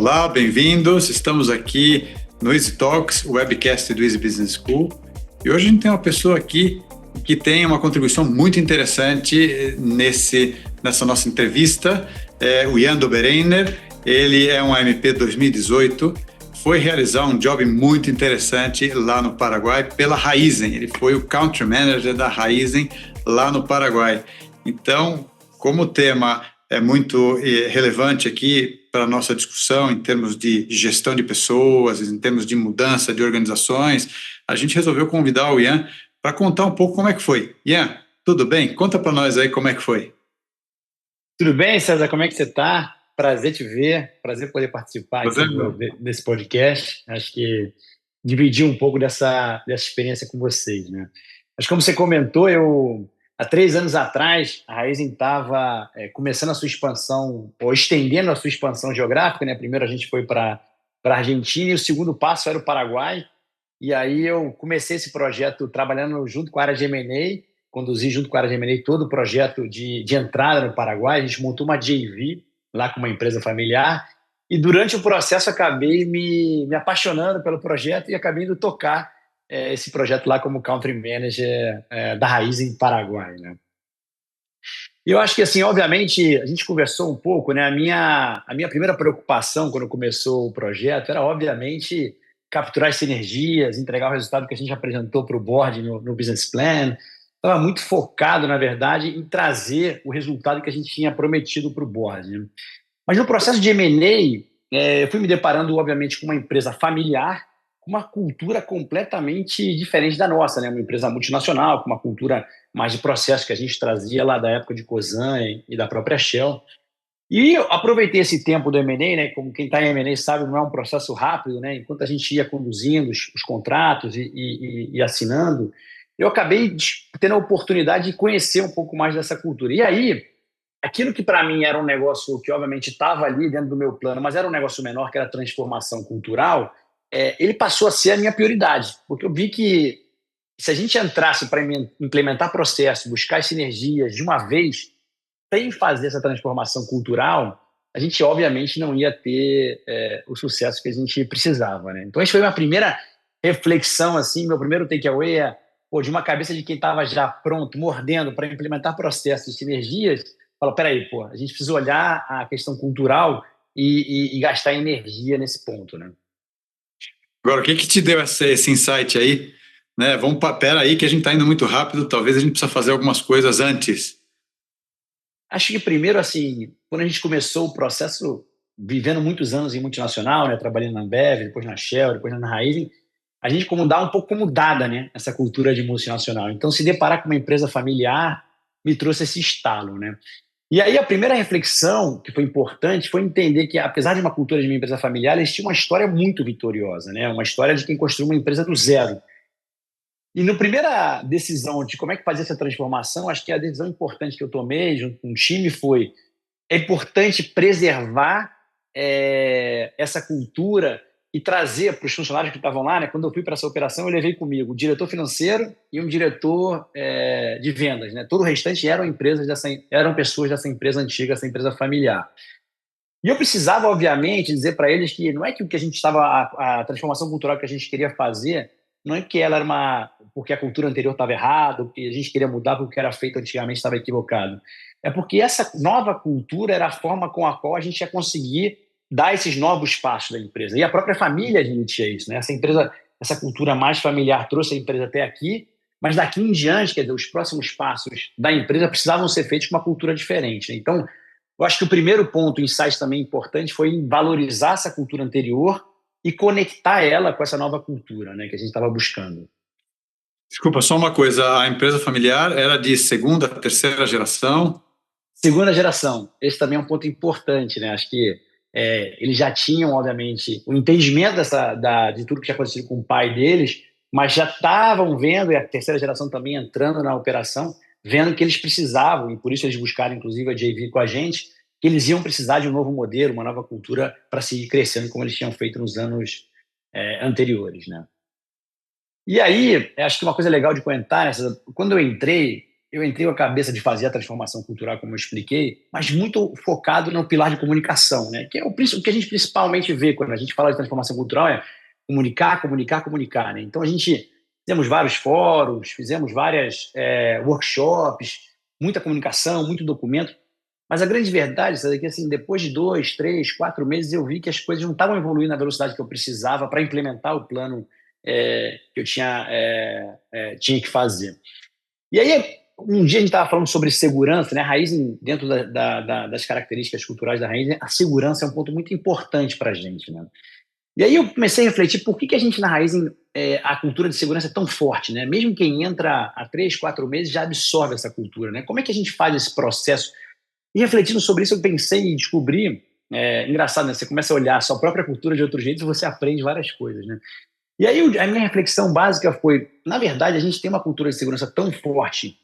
Olá, bem-vindos. Estamos aqui no Easy Talks, o webcast do Easy Business School. E hoje a gente tem uma pessoa aqui que tem uma contribuição muito interessante nessa nossa entrevista, o Jan Dobereiner. Ele é um AMP 2018, foi realizar um job muito interessante lá no Paraguai pela Raizen. Ele foi o Country Manager da Raizen lá no Paraguai. Então, como o tema é muito relevante aqui para a nossa discussão em termos de gestão de pessoas, em termos de mudança de organizações, a gente resolveu convidar o Jan para contar um pouco como é que foi. Jan, tudo bem? Conta para nós aí como é que foi. Tudo bem, César? Como é que você está? Prazer te ver, prazer poder participar aqui desse podcast. Acho que dividir um pouco dessa experiência com vocês, né? Mas como você comentou, há 3 anos atrás, a Raizen estava começando a sua expansão, ou estendendo a sua expansão geográfica, né? Primeiro a gente foi para a Argentina e o segundo passo era o Paraguai. E aí eu comecei esse projeto trabalhando junto com a área de M&A, conduzi junto com a área de M&A todo o projeto de entrada no Paraguai. A gente montou uma JV lá com uma empresa familiar e durante o processo acabei me apaixonando pelo projeto e acabei indo tocar esse projeto lá como Country Manager da Raizen Paraguai, né? E eu acho que, assim, obviamente, a gente conversou um pouco, né? A minha primeira preocupação quando começou o projeto era, obviamente, capturar as sinergias, entregar o resultado que a gente apresentou para o board no Business Plan. Estava muito focado, na verdade, em trazer o resultado que a gente tinha prometido para o board, né? Mas no processo de M&A, eu fui me deparando, obviamente, com uma empresa familiar, com uma cultura completamente diferente da nossa, né? Uma empresa multinacional, com uma cultura mais de processo que a gente trazia lá da época de Cosan e da própria Shell. E eu aproveitei esse tempo do M&A, né? Como quem está em M&A sabe, não é um processo rápido, né? Enquanto a gente ia conduzindo os contratos e assinando, eu acabei tendo a oportunidade de conhecer um pouco mais dessa cultura. E aí, aquilo que para mim era um negócio que obviamente estava ali dentro do meu plano, mas era um negócio menor, que era a transformação cultural, ele passou a ser a minha prioridade, porque eu vi que se a gente entrasse para implementar processo, buscar as sinergias de uma vez, sem fazer essa transformação cultural, a gente obviamente não ia ter o sucesso que a gente precisava, né? Então, essa foi a minha primeira reflexão, assim, meu primeiro takeaway de uma cabeça de quem estava já pronto, mordendo para implementar processos e sinergias, fala, peraí, a gente precisa olhar a questão cultural e gastar energia nesse ponto, né? Agora, o que te deu esse insight aí? Né? Pera aí que a gente está indo muito rápido, talvez a gente precisa fazer algumas coisas antes. Acho que primeiro, assim, quando a gente começou o processo, vivendo muitos anos em multinacional, né, trabalhando na Ambev, depois na Shell, depois na Raizen, a gente dá um pouco como dada, né, essa cultura de multinacional. Então, se deparar com uma empresa familiar me trouxe esse estalo, né? E aí a primeira reflexão que foi importante foi entender que, apesar de uma cultura de uma empresa familiar, eles tinham uma história muito vitoriosa, né? Uma história de quem construiu uma empresa do zero. E na primeira decisão de como é que fazer essa transformação, acho que a decisão importante que eu tomei junto com o time foi: é importante preservar essa cultura e trazer para os funcionários que estavam lá, né? Quando eu fui para essa operação, eu levei comigo o diretor financeiro e um diretor de vendas, né? Todo o restante eram pessoas dessa empresa antiga, essa empresa familiar. E eu precisava, obviamente, dizer para eles que não é que o que a gente estava, a transformação cultural que a gente queria fazer, não é que ela era porque a cultura anterior estava errada, porque a gente queria mudar porque o que era feito antigamente estava equivocado. É porque essa nova cultura era a forma com a qual a gente ia conseguir dar esses novos passos da empresa. E a própria família admitia isso, né? Essa cultura mais familiar trouxe a empresa até aqui, mas daqui em diante, quer dizer, os próximos passos da empresa precisavam ser feitos com uma cultura diferente, né? Então, eu acho que o primeiro ponto, insight também importante, foi valorizar essa cultura anterior e conectar ela com essa nova cultura, né, que a gente estava buscando. Desculpa, só uma coisa, a empresa familiar era de segunda, terceira geração? Segunda geração, esse também é um ponto importante, né? Acho que eles já tinham, obviamente, o entendimento de tudo que tinha acontecido com o pai deles, mas já estavam vendo, e a terceira geração também entrando na operação, vendo que eles precisavam, e por isso eles buscaram, inclusive, a JV com a gente, que eles iam precisar de um novo modelo, uma nova cultura para seguir crescendo como eles tinham feito nos anos anteriores, né? E aí, acho que uma coisa legal de comentar, quando eu entrei, eu entrei com a cabeça de fazer a transformação cultural, como eu expliquei, mas muito focado no pilar de comunicação, né? Que é o que a gente principalmente vê quando a gente fala de transformação cultural é comunicar, comunicar, comunicar, né? Então, a gente fizemos vários fóruns, fizemos várias workshops, muita comunicação, muito documento, mas a grande verdade é que, assim, depois de 2, 3, 4 meses, eu vi que as coisas não estavam evoluindo na velocidade que eu precisava para implementar o plano que eu tinha que fazer. E aí, um dia a gente estava falando sobre segurança, né? A Raizen, dentro das características culturais da Raizen, a segurança é um ponto muito importante para a gente, né? E aí eu comecei a refletir por que a gente na Raizen, a cultura de segurança é tão forte, né? Mesmo quem entra há 3, 4 meses já absorve essa cultura, né? Como é que a gente faz esse processo? E refletindo sobre isso, eu pensei em descobrir, engraçado, né? Você começa a olhar a sua própria cultura de outro jeito e você aprende várias coisas, né? E aí a minha reflexão básica foi, na verdade, a gente tem uma cultura de segurança tão forte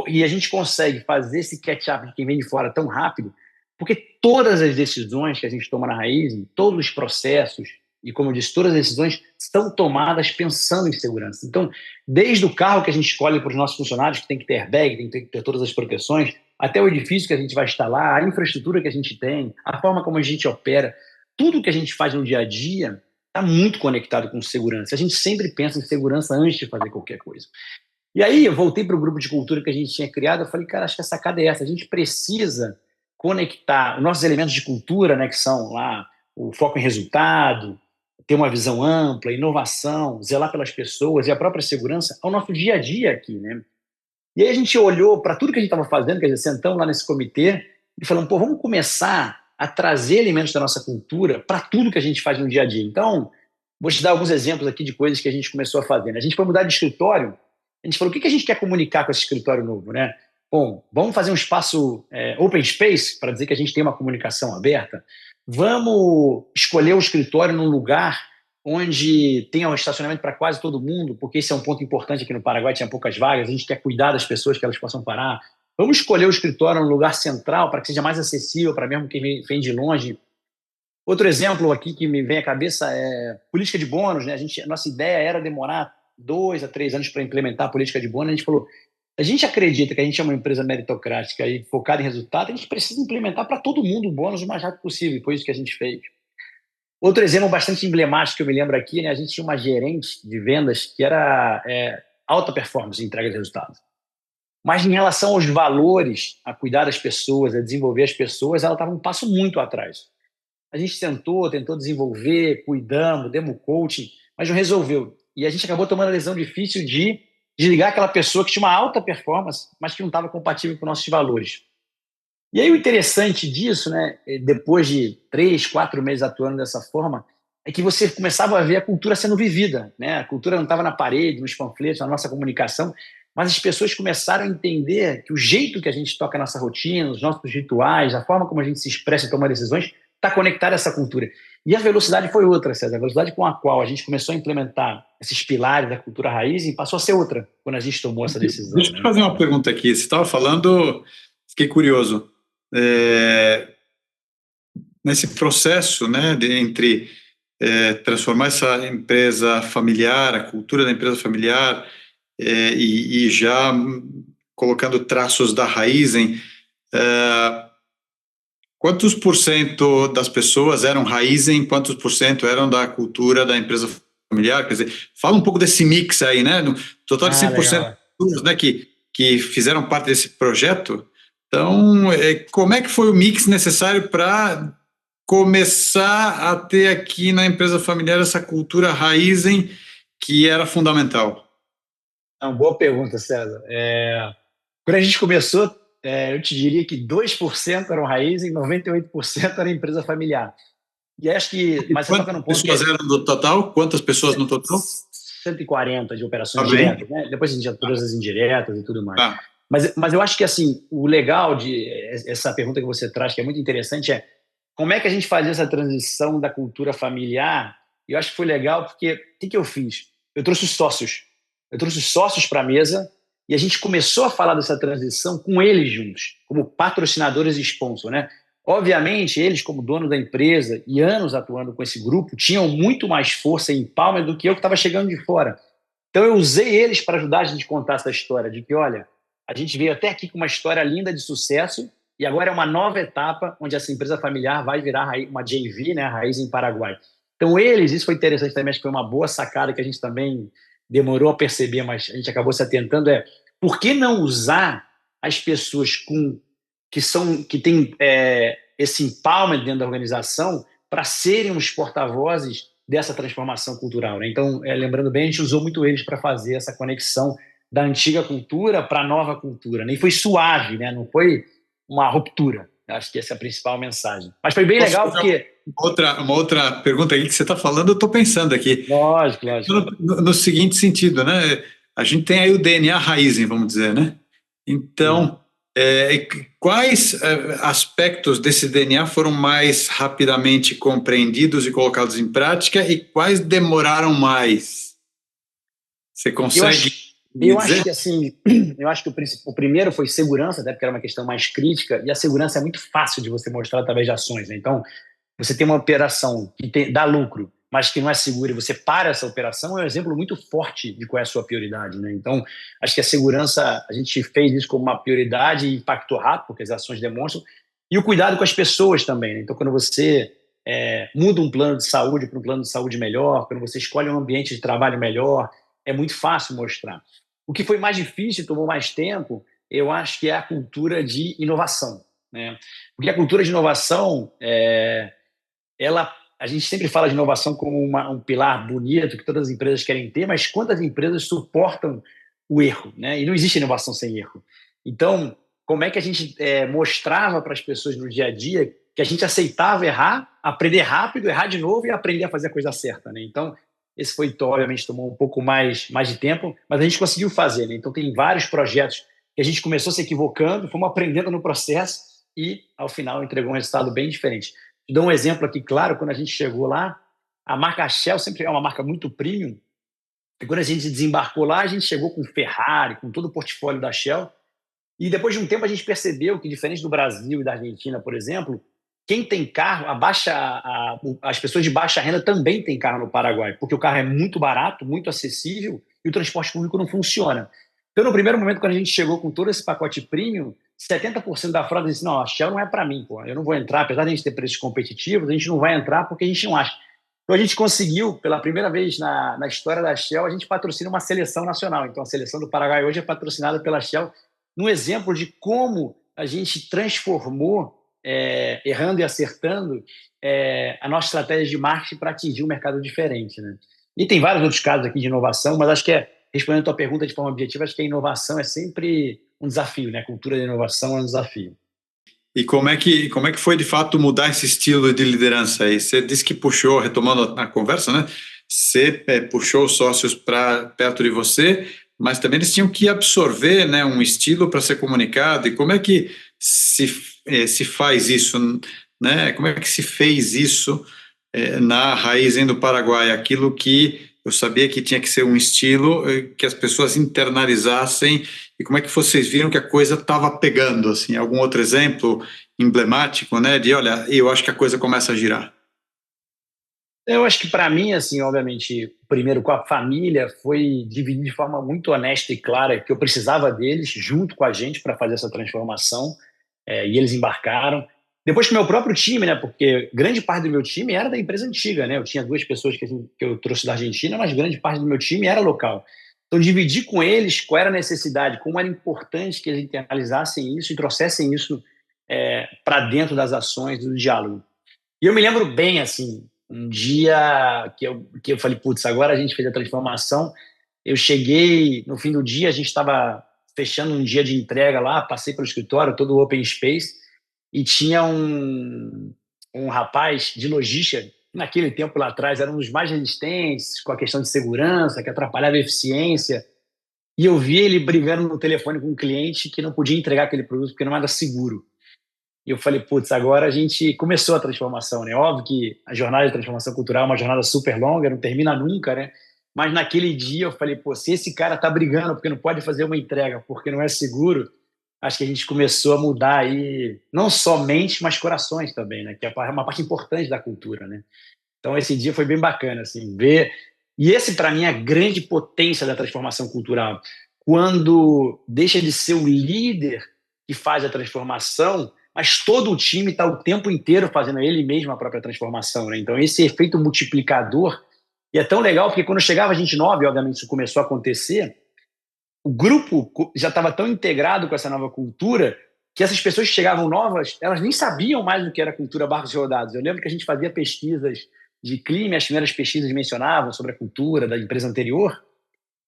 e a gente consegue fazer esse catch-up de quem vem de fora tão rápido, porque todas as decisões que a gente toma na Raizen, todos os processos, e como eu disse, todas as decisões são tomadas pensando em segurança. Então, desde o carro que a gente escolhe para os nossos funcionários, que tem que ter airbag, tem que ter todas as proteções, até o edifício que a gente vai instalar, a infraestrutura que a gente tem, a forma como a gente opera, tudo que a gente faz no dia a dia está muito conectado com segurança. A gente sempre pensa em segurança antes de fazer qualquer coisa. E aí eu voltei para o grupo de cultura que a gente tinha criado, eu falei, cara, acho que a sacada é essa, a gente precisa conectar os nossos elementos de cultura, né, que são lá o foco em resultado, ter uma visão ampla, inovação, zelar pelas pessoas e a própria segurança ao nosso dia a dia aqui, né? E aí a gente olhou para tudo que a gente estava fazendo, quer dizer, sentamos lá nesse comitê e falamos, pô, vamos começar a trazer elementos da nossa cultura para tudo que a gente faz no dia a dia. Então, vou te dar alguns exemplos aqui de coisas que a gente começou a fazer, né? A gente foi mudar de escritório, a gente falou, o que a gente quer comunicar com esse escritório novo, né? Bom, vamos fazer um espaço open space, para dizer que a gente tem uma comunicação aberta. Vamos escolher o escritório num lugar onde tenha um estacionamento para quase todo mundo, porque esse é um ponto importante aqui no Paraguai, tinha poucas vagas, a gente quer cuidar das pessoas, que elas possam parar. Vamos escolher o escritório num lugar central, para que seja mais acessível para mesmo quem vem de longe. Outro exemplo aqui que me vem à cabeça é política de bônus, né? Nossa ideia era demorar 2 a 3 anos para implementar a política de bônus. A gente falou, a gente acredita que a gente é uma empresa meritocrática e focada em resultado, a gente precisa implementar para todo mundo o bônus o mais rápido possível, e foi isso que a gente fez. Outro exemplo bastante emblemático que eu me lembro aqui, né? A gente tinha uma gerente de vendas que era alta performance em entrega de resultados. Mas em relação aos valores, a cuidar das pessoas, a desenvolver as pessoas, ela estava um passo muito atrás. A gente tentou desenvolver, cuidamos, demos coaching, mas não resolveu. E a gente acabou tomando a decisão difícil de desligar aquela pessoa que tinha uma alta performance, mas que não estava compatível com nossos valores. E aí o interessante disso, né, depois de 3, 4 meses atuando dessa forma, é que você começava a ver a cultura sendo vivida, né? A cultura não estava na parede, nos panfletos, na nossa comunicação, mas as pessoas começaram a entender que o jeito que a gente toca a nossa rotina, os nossos rituais, a forma como a gente se expressa e toma decisões, está conectada a essa cultura. E a velocidade foi outra, César. A velocidade com a qual a gente começou a implementar esses pilares da cultura raiz passou a ser outra quando a gente tomou essa decisão. Deixa eu te fazer uma pergunta aqui. Você estava falando, fiquei curioso. Nesse processo, né, entre transformar essa empresa familiar, a cultura da empresa familiar, e já colocando traços da Raizen, quantos por cento das pessoas eram Raizen, quantos por cento eram da cultura da empresa familiar? Quer dizer, fala um pouco desse mix aí, né? No total de 100% das pessoas, né, que fizeram parte desse projeto. Então, como é que foi o mix necessário para começar a ter aqui na empresa familiar essa cultura Raizen que era fundamental? É uma boa pergunta, César. Quando a gente começou, eu te diria que 2% eram Raizen, 98% era empresa familiar. E acho que... Mas quantas pessoas eram no total? Quantas pessoas no total? 140 de operações diretas, né? Depois a gente já todas as indiretas e tudo mais. Tá. Mas eu acho que assim, o legal de essa pergunta que você traz, que é muito interessante, é como é que a gente fazia essa transição da cultura familiar. E eu acho que foi legal porque o que eu fiz? Eu trouxe os sócios. Eu trouxe os sócios para a mesa e a gente começou a falar dessa transição com eles juntos, como patrocinadores e sponsor, né? Obviamente, eles, como dono da empresa e anos atuando com esse grupo, tinham muito mais força e empowerment do que eu que estava chegando de fora. Então, eu usei eles para ajudar a gente a contar essa história de que, olha, a gente veio até aqui com uma história linda de sucesso e agora é uma nova etapa onde essa empresa familiar vai virar uma JV, né, Raiz em Paraguai. Então, isso foi interessante também, acho que foi uma boa sacada que a gente também demorou a perceber, mas a gente acabou se atentando, por que não usar as pessoas que têm esse empowerment dentro da organização para serem os porta-vozes dessa transformação cultural, né? Então, lembrando bem, a gente usou muito eles para fazer essa conexão da antiga cultura para a nova cultura, né? E foi suave, né? Não foi uma ruptura. Acho que essa é a principal mensagem. Mas foi bem legal porque... Uma outra pergunta aí que você está falando, eu estou pensando aqui. Lógico. No seguinte sentido, né? A gente tem aí o DNA Raizen, vamos dizer, né? Então, quais aspectos desse DNA foram mais rapidamente compreendidos e colocados em prática e quais demoraram mais? Você consegue eu acho que assim, o primeiro foi segurança, até porque era uma questão mais crítica, e a segurança é muito fácil de você mostrar através de ações, né? Então, você tem uma operação que dá lucro, mas que não é segura, e você para essa operação, é um exemplo muito forte de qual é a sua prioridade, né? Então, acho que a segurança, a gente fez isso como uma prioridade e impactou rápido, porque as ações demonstram, e o cuidado com as pessoas também, né? Então, quando você muda um plano de saúde para um plano de saúde melhor, quando você escolhe um ambiente de trabalho melhor, é muito fácil mostrar. O que foi mais difícil, tomou mais tempo, eu acho que é a cultura de inovação, né? Porque a cultura de inovação, a gente sempre fala de inovação como um pilar bonito que todas as empresas querem ter, mas quantas empresas suportam o erro, né? E não existe inovação sem erro. Então, como é que a gente mostrava para as pessoas no dia a dia que a gente aceitava errar, aprender rápido, errar de novo e aprender a fazer a coisa certa, né? Então, esse obviamente, tomou um pouco mais de tempo, mas a gente conseguiu fazer, né? Então, tem vários projetos que a gente começou se equivocando, fomos aprendendo no processo e, ao final, entregou um resultado bem diferente. Dou um exemplo aqui, claro, quando a gente chegou lá, a marca Shell sempre é uma marca muito premium, e quando a gente desembarcou lá, a gente chegou com Ferrari, com todo o portfólio da Shell, e depois de um tempo a gente percebeu que, diferente do Brasil e da Argentina, por exemplo, quem tem carro, as pessoas de baixa renda também têm carro no Paraguai, porque o carro é muito barato, muito acessível e o transporte público não funciona. Então, no primeiro momento, quando a gente chegou com todo esse pacote premium, 70% da frota disse, não, a Shell não é para mim, pô, eu não vou entrar, apesar de a gente ter preços competitivos, a gente não vai entrar porque a gente não acha. Então, a gente conseguiu, pela primeira vez na história da Shell, a gente patrocina uma seleção nacional. Então, a seleção do Paraguai hoje é patrocinada pela Shell, num exemplo de como a gente transformou, errando e acertando, a nossa estratégia de marketing para atingir um mercado diferente, né? E tem vários outros casos aqui de inovação, mas acho que respondendo a tua pergunta de forma objetiva, acho que a inovação é sempre um desafio, né? A cultura de inovação é um desafio. E como é que foi, de fato, mudar esse estilo de liderança aí? Você disse que puxou, retomando a conversa, né? Você puxou os sócios para perto de você, mas também eles tinham que absorver, né, um estilo para ser comunicado. E como é que se faz isso, né? Como é que se fez isso na Raizen do Paraguai? Aquilo que eu sabia que tinha que ser um estilo que as pessoas internalizassem. E como é que vocês viram que a coisa estava pegando? Assim, algum outro exemplo emblemático, né? De, olha, eu acho que a coisa começa a girar. Eu acho que, para mim, assim, obviamente, primeiro com a família, foi dividir de forma muito honesta e clara que eu precisava deles junto com a gente para fazer essa transformação, e eles embarcaram. Depois com o meu próprio time, né? Porque grande parte do meu time era da empresa antiga, né? Eu tinha 2 pessoas que eu trouxe da Argentina, mas grande parte do meu time era local. Então, dividir com eles qual era a necessidade, como era importante que eles internalizassem isso e trouxessem isso para dentro das ações, do diálogo. E eu me lembro bem, assim, um dia que eu falei, putz, agora a gente fez a transformação. Eu cheguei, no fim do dia, a gente estava fechando um dia de entrega lá, passei pelo escritório, todo o open space, e tinha um rapaz de logística, naquele tempo lá atrás era um dos mais resistentes com a questão de segurança, que atrapalhava a eficiência, e eu vi ele brigando no telefone com um cliente que não podia entregar aquele produto porque não era seguro. E eu falei, putz, agora a gente começou a transformação, né? Óbvio que a jornada de transformação cultural é uma jornada super longa, não termina nunca, né? Mas naquele dia eu falei, pô, se esse cara tá brigando porque não pode fazer uma entrega, porque não é seguro, acho que a gente começou a mudar aí, não só mentes, mas corações também, né? Que é uma parte importante da cultura, né? Então esse dia foi bem bacana, assim, ver. E esse, para mim, é a grande potência da transformação cultural. quando deixa de ser o líder que faz a transformação, mas todo o time está o tempo inteiro fazendo ele mesmo a própria transformação, né? Então, esse efeito multiplicador, e é tão legal porque quando chegava a gente nova, e obviamente isso começou a acontecer, o grupo já estava tão integrado com essa nova cultura que essas pessoas que chegavam novas, elas nem sabiam mais o que era cultura Barcos Rodados. Eu lembro que a gente fazia pesquisas de clima, as primeiras pesquisas mencionavam sobre a cultura da empresa anterior,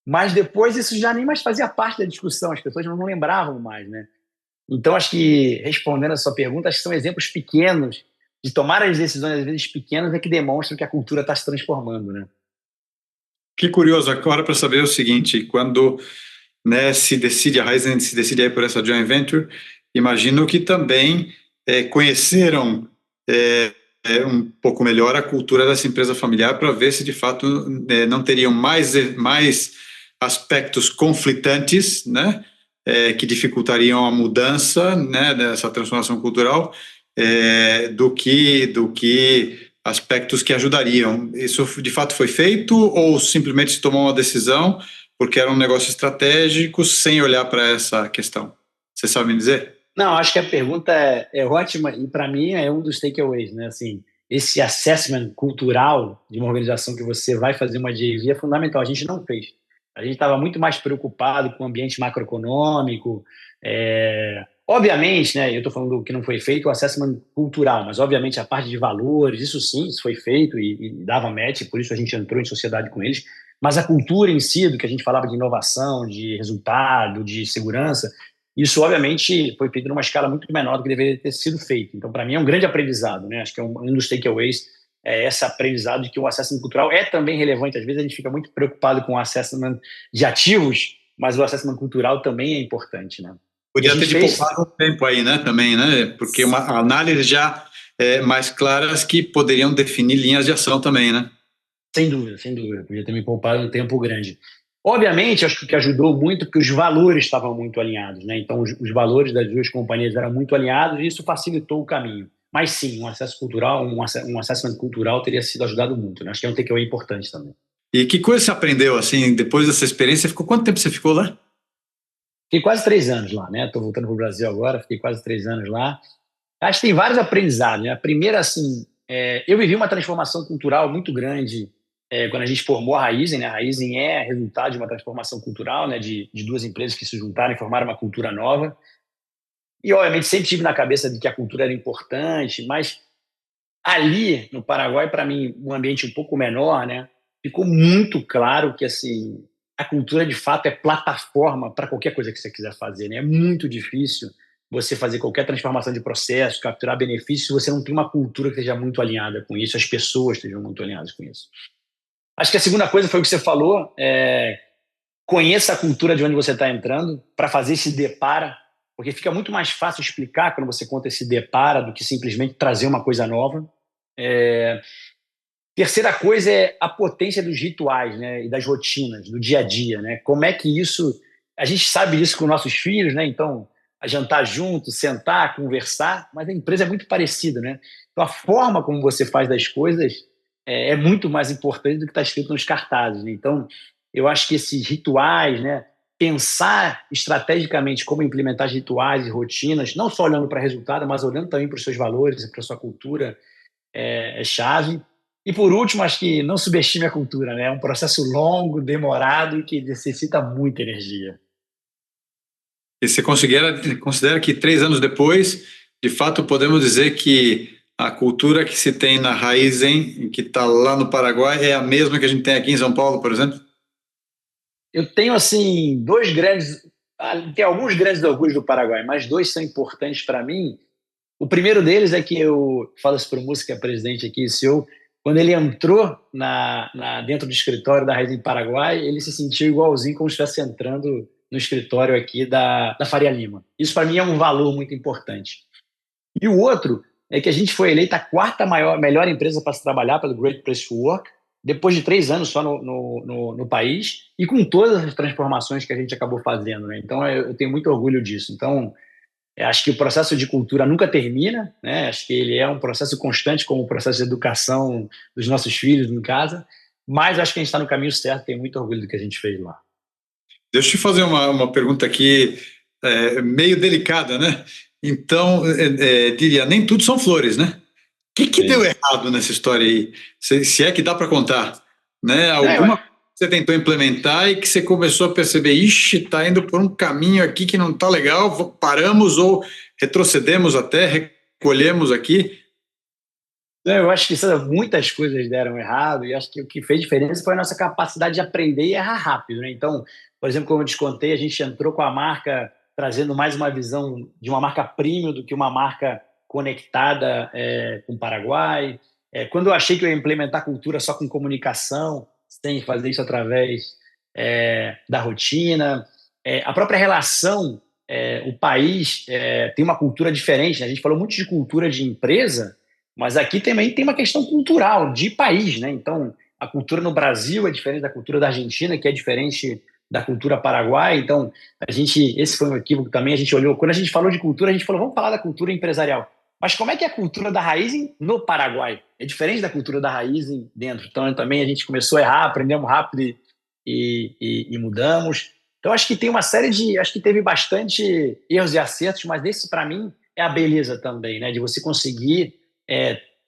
mas depois isso já nem mais fazia parte da discussão, as pessoas não lembravam mais, né? Então, acho que, respondendo a sua pergunta, acho que são exemplos pequenos de tomar as decisões, às vezes pequenas, que demonstram que a cultura está se transformando, né? Que curioso, agora para saber o seguinte, quando, né, se decide, a Raizen se decide aí por essa joint venture, imagino que também conheceram um pouco melhor a cultura dessa empresa familiar para ver se de fato não teriam mais aspectos conflitantes, né, que dificultariam a mudança, né, dessa transformação cultural, do que aspectos que ajudariam. Isso de fato foi feito ou simplesmente se tomou uma decisão porque era um negócio estratégico sem olhar para essa questão? Você sabe me dizer? Não, acho que a pergunta é ótima e, para mim, é um dos takeaways, né? Assim, esse assessment cultural de uma organização que você vai fazer uma JV é fundamental. A gente não fez. A gente estava muito mais preocupado com o ambiente macroeconômico. Obviamente, né? Eu estou falando do que não foi feito, o assessment cultural, mas obviamente a parte de valores, isso sim, isso foi feito e dava match, por isso a gente entrou em sociedade com eles. Mas a cultura em si, do que a gente falava de inovação, de resultado, de segurança, isso, obviamente, foi feito numa escala muito menor do que deveria ter sido feito. Então, para mim, é um grande aprendizado, né? Acho que é um dos takeaways, esse aprendizado de que o assessment cultural é também relevante. Às vezes a gente fica muito preocupado com o assessment de ativos, mas o assessment cultural também é importante, né? Podia ter poupado um tempo aí, né, também, né? Porque uma análise já mais claras que poderiam definir linhas de ação também, né? Sem dúvida, sem dúvida. Podia ter me poupado um tempo grande. Obviamente, acho que ajudou muito porque os valores estavam muito alinhados, né? Então, os valores das duas companhias eram muito alinhados e isso facilitou o caminho. Mas sim, um acesso cultural, um assessment cultural teria sido ajudado muito, né? Acho que é um takeaway importante também. E que coisa você aprendeu, assim, depois dessa experiência? Quanto tempo você ficou lá? Fiquei quase 3 anos lá, né? Estou voltando para o Brasil agora, fiquei quase 3 anos lá. Acho que tem vários aprendizados, né? A primeira, assim, eu vivi uma transformação cultural muito grande quando a gente formou a Raizen, né? A Raizen é resultado de uma transformação cultural, né? De duas empresas que se juntaram e formaram uma cultura nova. E, obviamente, sempre tive na cabeça de que a cultura era importante, mas ali, no Paraguai, para mim, um ambiente um pouco menor, né? Ficou muito claro que, assim, a cultura, de fato, é plataforma para qualquer coisa que você quiser fazer, né? É muito difícil você fazer qualquer transformação de processo, capturar benefícios, se você não tem uma cultura que esteja muito alinhada com isso, as pessoas estejam muito alinhadas com isso. Acho que a segunda coisa foi o que você falou, conheça a cultura de onde você está entrando para fazer esse depara, porque fica muito mais fácil explicar quando você conta esse depara do que simplesmente trazer uma coisa nova. Terceira coisa é a potência dos rituais, né, e das rotinas, do dia a dia, né? Como é que isso... A gente sabe isso com nossos filhos, né? Então, a jantar junto, sentar, conversar, mas a empresa é muito parecida, né? Então, a forma como você faz das coisas é muito mais importante do que está escrito nos cartazes, né? Então, eu acho que esses rituais, né? Pensar estrategicamente como implementar rituais e rotinas, não só olhando para resultado, mas olhando também para os seus valores e para a sua cultura, é chave. E, por último, acho que não subestime a cultura, né? É um processo longo, demorado e que necessita muita energia. E você considera que 3 anos depois, de fato, podemos dizer que a cultura que se tem na Raizen, que está lá no Paraguai, é a mesma que a gente tem aqui em São Paulo, por exemplo? Eu tenho, assim, dois grandes... Tem alguns grandes orgulhos do Paraguai, mas dois são importantes para mim. O primeiro deles é que eu falo isso para o Música, que é presidente aqui, CEO, quando ele entrou dentro do escritório da Raizen Paraguai, ele se sentiu igualzinho como se estivesse entrando no escritório aqui da Faria Lima. Isso, para mim, é um valor muito importante. E o outro é que a gente foi eleita a quarta melhor empresa para se trabalhar pelo Great Place to Work, depois de 3 anos só no país, e com todas as transformações que a gente acabou fazendo, né? Então, eu tenho muito orgulho disso. Então, acho que o processo de cultura nunca termina, né? Acho que ele é um processo constante, como o processo de educação dos nossos filhos em casa, mas acho que a gente está no caminho certo, tenho muito orgulho do que a gente fez lá. Deixa eu te fazer uma pergunta aqui, meio delicada, né? Então, diria, nem tudo são flores, né? O que deu Sim. errado nessa história aí? Se é que dá para contar, né? Não, eu, Alguma coisa que você tentou implementar e que você começou a perceber, ixi, está indo por um caminho aqui que não está legal, paramos ou retrocedemos até, recolhemos aqui. eu acho que muitas coisas deram errado e acho que o que fez diferença foi a nossa capacidade de aprender e errar rápido, né? Então, por exemplo, como eu te contei, a gente entrou com a marca trazendo mais uma visão de uma marca premium do que uma marca conectada com o Paraguai. Quando eu achei que eu ia implementar cultura só com comunicação, sem fazer isso através da rotina, a própria relação, o país tem uma cultura diferente, né? A gente falou muito de cultura de empresa, mas aqui também tem uma questão cultural, de país, né? Então, a cultura no Brasil é diferente da cultura da Argentina, que é diferente da cultura paraguaia. Então, esse foi um equívoco também. A gente olhou, quando a gente falou de cultura, a gente falou, vamos falar da cultura empresarial. Mas como é que é a cultura da Raizen no Paraguai? É diferente da cultura da Raizen dentro. Então, também a gente começou a errar, aprendemos rápido e mudamos. Então, acho que tem uma série de. Acho que teve bastante erros e acertos, mas esse, para mim, é a beleza também, né? De você conseguir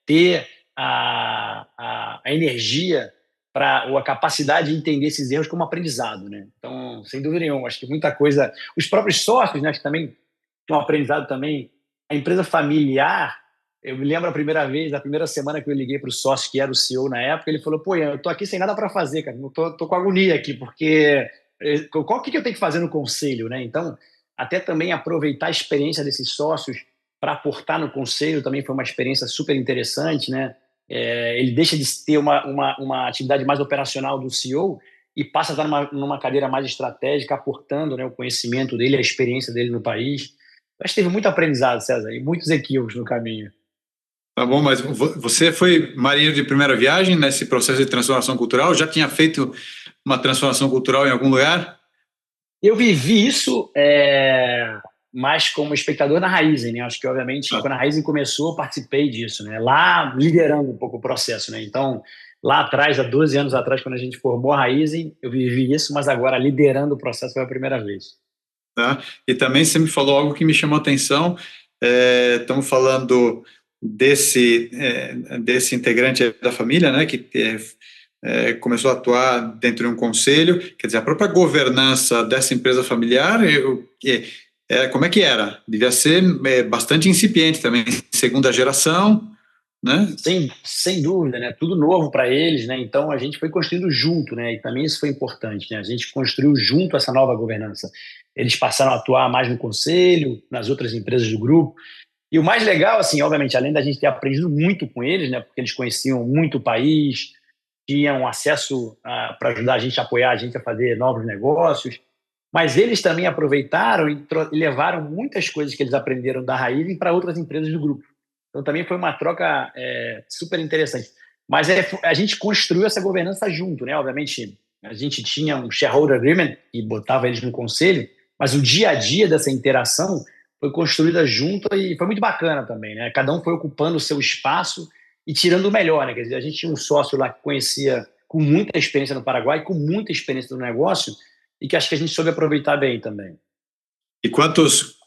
ter a energia ou a capacidade de entender esses erros como aprendizado, né? Então, sem dúvida nenhuma, acho que muita coisa. Os próprios sócios, né, que também tinham aprendizado também. A empresa familiar, eu me lembro a primeira vez, a primeira semana que eu liguei para o sócio, que era o CEO na época, ele falou: pô, Ian, eu tô aqui sem nada para fazer, cara, eu tô com agonia aqui, porque qual que eu tenho que fazer no conselho, né? Então, até também aproveitar a experiência desses sócios para aportar no conselho também foi uma experiência super interessante, né? Ele deixa de ter uma atividade mais operacional do CEO e passa a estar numa cadeira mais estratégica, aportando, né, o conhecimento dele, a experiência dele no país. Acho que teve muito aprendizado, César, e muitos equívocos no caminho. Tá bom, mas você foi marinheiro de primeira viagem nesse processo de transformação cultural? Já tinha feito uma transformação cultural em algum lugar? Eu vivi isso mais como espectador na Raizen, né? Acho que, obviamente, Ah, quando a Raizen começou, eu participei disso, né? Lá, liderando um pouco o processo, né? Então, lá atrás, há 12 anos atrás, quando a gente formou a Raizen, eu vivi isso, mas agora liderando o processo pela primeira vez. tá. E também você me falou algo que me chamou a atenção. Estamos falando desse integrante da família, né, que começou a atuar dentro de um conselho. Quer dizer, a própria governança dessa empresa familiar, como é que era? Devia ser bastante incipiente também, segunda geração, né? Sem dúvida, né? Tudo novo para eles, né? Então a gente foi construindo junto, né? E também isso foi importante, né? A gente construiu junto essa nova governança. Eles passaram a atuar mais no conselho, nas outras empresas do grupo. E o mais legal, assim, obviamente, além da gente ter aprendido muito com eles, né? Porque eles conheciam muito o país, tinham acesso para ajudar a gente a apoiar a gente a fazer novos negócios. Mas eles também aproveitaram e levaram muitas coisas que eles aprenderam da Raizen para outras empresas do grupo. Então também foi uma troca super interessante. Mas a gente construiu essa governança junto, né? Obviamente, a gente tinha um shareholder agreement e botava eles no conselho, mas o dia a dia dessa interação foi construída junto e foi muito bacana também, né? Cada um foi ocupando o seu espaço e tirando o melhor, né? Quer dizer, a gente tinha um sócio lá que conhecia com muita experiência no Paraguai, com muita experiência no negócio e que acho que a gente soube aproveitar bem também. E quantos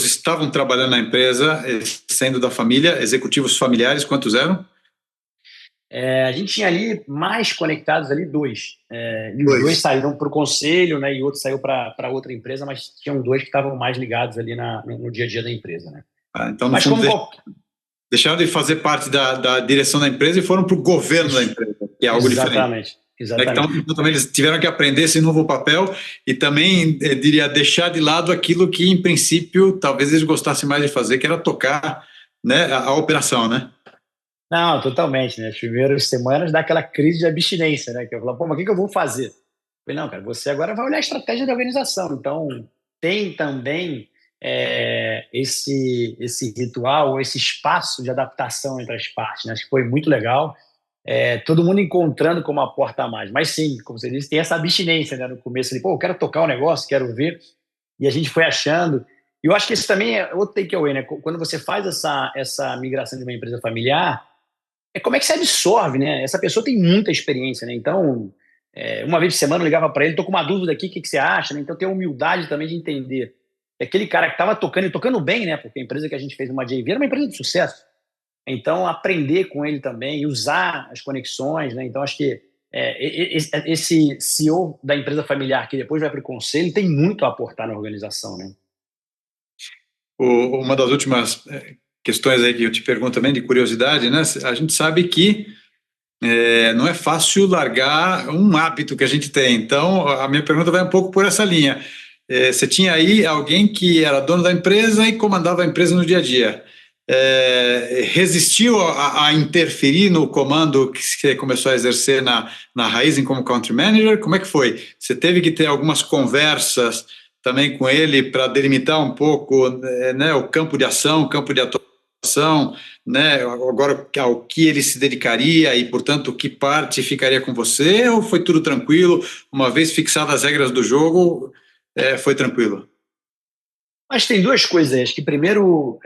estavam trabalhando na empresa, sendo da família, executivos familiares, quantos eram? A gente tinha ali mais conectados ali dois. E os dois Dois. saíram para o conselho, né? E outro saiu para outra empresa, mas tinham dois que estavam mais ligados ali no dia a dia da empresa, né? Ah, então, no Mas fundo, como deixaram de fazer parte da direção da empresa e foram para o governo da empresa, que é algo diferente. exatamente, Então, também eles tiveram que aprender esse novo papel e também, diria, deixar de lado aquilo que, em princípio, talvez eles gostassem mais de fazer, que era tocar, né, a operação, né? Não, totalmente, né? As primeiras semanas dá aquela crise de abstinência, né? Que eu falo, pô, mas o que eu vou fazer? Eu falei, não, cara, você agora vai olhar a estratégia da organização. Então, tem também esse ritual, esse espaço de adaptação entre as partes, né? Acho que foi muito legal. Todo mundo encontrando como a porta a mais. Mas sim, como você disse, tem essa abstinência, né? No começo, ali, pô, eu quero tocar o negócio, quero ver. E a gente foi achando. E eu acho que isso também é outro takeaway, né? Quando você faz essa migração de uma empresa familiar, como é que você absorve, né? Essa pessoa tem muita experiência, né? Então, uma vez por semana eu ligava para ele, estou com uma dúvida aqui, o que você acha? Né? Então ter a humildade também de entender. Aquele cara que estava tocando e tocando bem, né? Porque a empresa que a gente fez uma JV era uma empresa de sucesso. Então aprender com ele também e usar as conexões, né? Então acho que esse CEO da empresa familiar que depois vai para o conselho tem muito a aportar na organização, né? Uma das últimas questões aí que eu te pergunto também, de curiosidade, né? A gente sabe que não é fácil largar um hábito que a gente tem. Então, a minha pergunta vai um pouco por essa linha. Você tinha aí alguém que era dono da empresa e comandava a empresa no dia a dia. Resistiu a interferir no comando que você começou a exercer na Raizen como country manager? Como é que foi? Você teve que ter algumas conversas também com ele para delimitar um pouco, né, o campo de ação, o campo de atuação, né, agora ao que ele se dedicaria e, portanto, que parte ficaria com você, ou foi tudo tranquilo? Uma vez fixadas as regras do jogo, foi tranquilo? Mas tem duas coisas. Acho que, primeiro,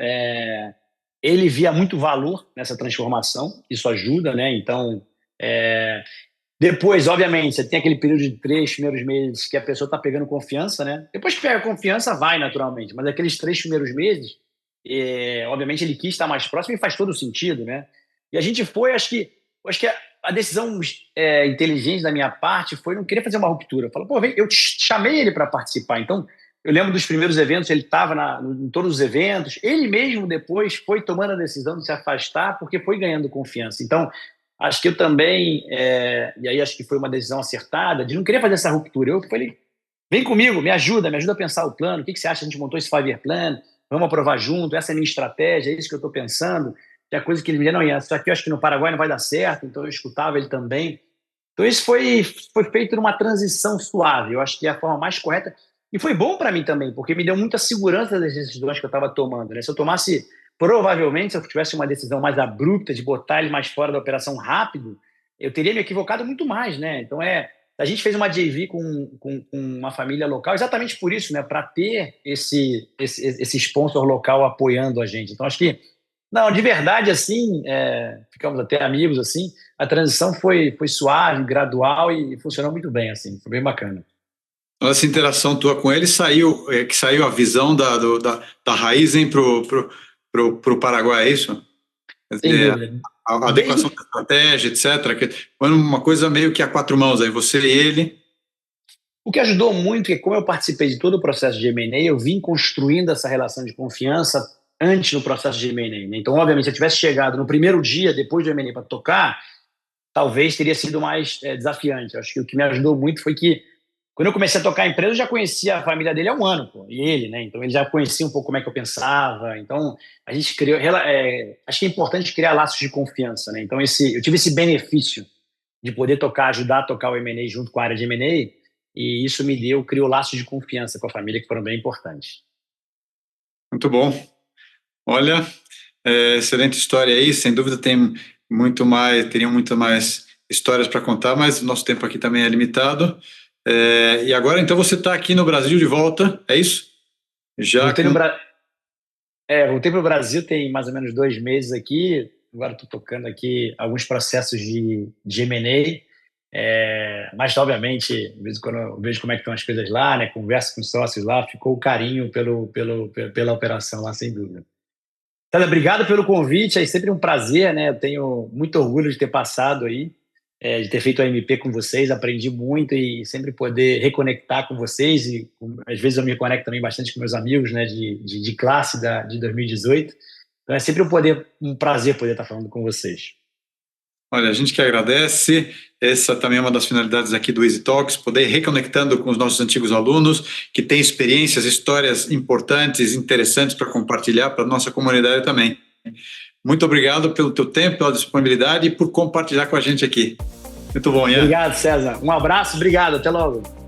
ele via muito valor nessa transformação, isso ajuda, né? Então, depois, obviamente, você tem aquele período de 3 primeiros meses que a pessoa está pegando confiança, né? Depois que pega confiança, vai naturalmente, mas aqueles 3 primeiros meses, obviamente ele quis estar mais próximo e faz todo sentido, né? E a gente foi, acho que a decisão inteligente da minha parte foi não querer fazer uma ruptura. Falou, pô, eu chamei ele para participar, então eu lembro dos primeiros eventos, ele estava em todos os eventos, ele mesmo depois foi tomando a decisão de se afastar porque foi ganhando confiança. Então, acho que eu também, e aí acho que foi uma decisão acertada, de não querer fazer essa ruptura. Eu falei, vem comigo, me ajuda a pensar o plano, o que você acha? A gente montou esse 5-year plan, vamos aprovar junto, essa é a minha estratégia, é isso que eu estou pensando. Tem a coisa que ele me dizia, não, isso aqui eu acho que no Paraguai não vai dar certo, então eu escutava ele também. Então isso foi feito numa transição suave, eu acho que é a forma mais correta. E foi bom para mim também, porque me deu muita segurança das decisões que eu estava tomando, né? Se eu tomasse, provavelmente, se eu tivesse uma decisão mais abrupta de botar ele mais fora da operação rápido, eu teria me equivocado muito mais, né? Então a gente fez uma JV com uma família local exatamente por isso, né? Para ter esse sponsor local apoiando a gente. Então acho que, não, de verdade, assim, ficamos até amigos, assim, a transição foi suave, gradual e funcionou muito bem, assim, foi bem bacana. Essa interação tua com ele saiu a visão da Raizen pro Paraguai, é isso? Sem dúvida. A adequação da estratégia, etc. Que foi uma coisa meio que a 4 mãos, aí você e ele. O que ajudou muito é que, como eu participei de todo o processo de M&A, eu vim construindo essa relação de confiança antes do processo de M&A. Né? Então, obviamente, se eu tivesse chegado no primeiro dia, depois do M&A, para tocar, talvez teria sido mais desafiante. Eu acho que o que me ajudou muito foi que, quando eu comecei a tocar a empresa, eu já conhecia a família dele há 1 ano, pô, e ele, né? Então, ele já conhecia um pouco como é que eu pensava. Então, a gente criou... acho que é importante criar laços de confiança, né? Então, eu tive esse benefício de poder ajudar a tocar o M&A junto com a área de M&A, e isso criou laços de confiança com a família que foram bem importantes. Muito bom. Olha, excelente história aí. Sem dúvida teriam muito mais histórias para contar, mas o nosso tempo aqui também é limitado. E agora, então, você está aqui no Brasil de volta, é isso? Voltei para o Brasil tem mais ou menos 2 meses aqui. Agora estou tocando aqui alguns processos de M&A, mas, obviamente, de vez em quando eu vejo como é que estão as coisas lá, né? Converso com os sócios lá, ficou o carinho pela operação lá, sem dúvida. César, obrigado pelo convite, é sempre um prazer, né? Eu tenho muito orgulho de ter passado aí, de ter feito a MP com vocês, aprendi muito e sempre poder reconectar com vocês e às vezes eu me conecto também bastante com meus amigos, né, de classe de 2018. Então é sempre um prazer poder estar falando com vocês. Olha, a gente que agradece. Essa também é uma das finalidades aqui do Easy Talks, poder ir reconectando com os nossos antigos alunos que têm experiências, histórias importantes, interessantes para compartilhar para a nossa comunidade também. Muito obrigado pelo teu tempo, pela disponibilidade e por compartilhar com a gente aqui. Muito bom, Ian. Obrigado, César. Um abraço, obrigado. Até logo.